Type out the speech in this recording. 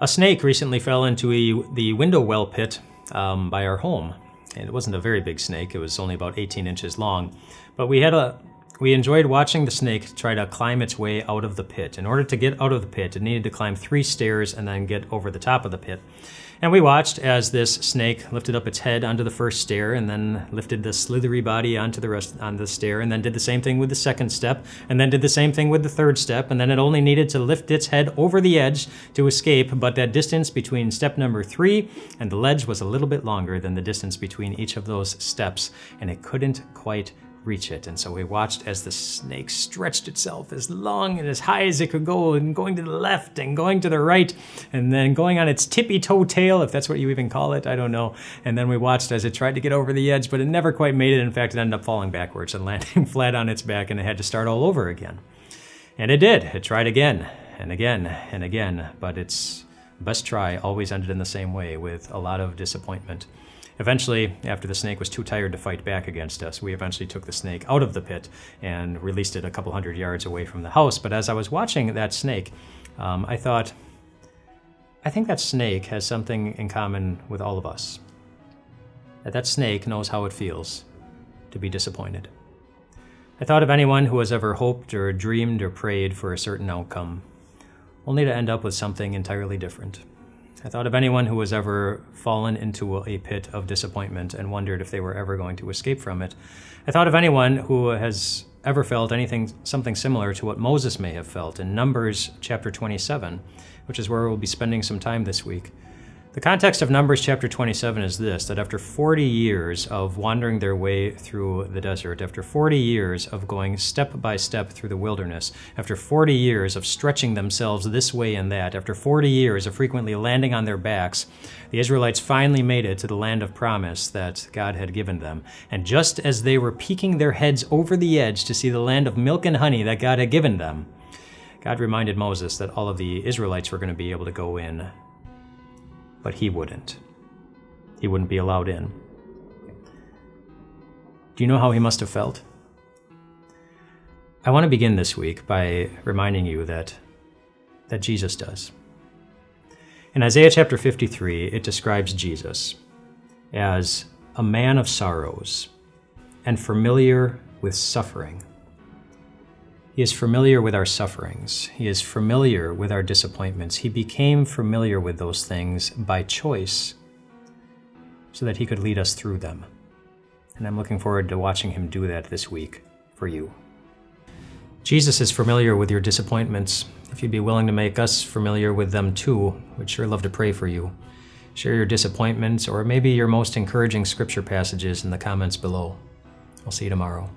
A snake recently fell into the window well pit by our home. And it wasn't a very big snake, it was only about 18 inches long. But we enjoyed watching the snake try to climb its way out of the pit. In order to get out of the pit, it needed to climb 3 stairs and then get over the top of the pit. And we watched as this snake lifted up its head onto the first stair and then lifted the slithery body onto the stair and then did the same thing with the second step and then did the same thing with the third step, and then it only needed to lift its head over the edge to escape, but that distance between step number 3 and the ledge was a little bit longer than the distance between each of those steps, and it couldn't quite reach it. And so we watched as the snake stretched itself as long and as high as it could go, and going to the left and going to the right, and then going on its tippy-toe tail, if that's what you even call it, I don't know. And then we watched as it tried to get over the edge, but it never quite made it. In fact, it ended up falling backwards and landing flat on its back, and it had to start all over again. And it did. It tried again and again and again, but its best try always ended in the same way, with a lot of disappointment. Eventually, after the snake was too tired to fight back against us, we eventually took the snake out of the pit and released it a couple hundred yards away from the house. But as I was watching that snake, I thought, I think that snake has something in common with all of us. That snake knows how it feels to be disappointed. I thought of anyone who has ever hoped or dreamed or prayed for a certain outcome, only to end up with something entirely different. I thought of anyone who has ever fallen into a pit of disappointment and wondered if they were ever going to escape from it. I thought of anyone who has ever felt something similar to what Moses may have felt in Numbers chapter 27, which is where we'll be spending some time this week. The context of Numbers chapter 27 is this, that after 40 years of wandering their way through the desert, after 40 years of going step by step through the wilderness, after 40 years of stretching themselves this way and that, after 40 years of frequently landing on their backs, the Israelites finally made it to the land of promise that God had given them. And just as they were peeking their heads over the edge to see the land of milk and honey that God had given them, God reminded Moses that all of the Israelites were going to be able to go in, but he wouldn't. He wouldn't be allowed in. Do you know how he must have felt? I want to begin this week by reminding you that Jesus does. In Isaiah chapter 53, it describes Jesus as a man of sorrows and familiar with suffering. He is familiar with our sufferings. He is familiar with our disappointments. He became familiar with those things by choice so that he could lead us through them. And I'm looking forward to watching him do that this week for you. Jesus is familiar with your disappointments. If you'd be willing to make us familiar with them too, we'd sure love to pray for you. Share your disappointments or maybe your most encouraging scripture passages in the comments below. I'll see you tomorrow.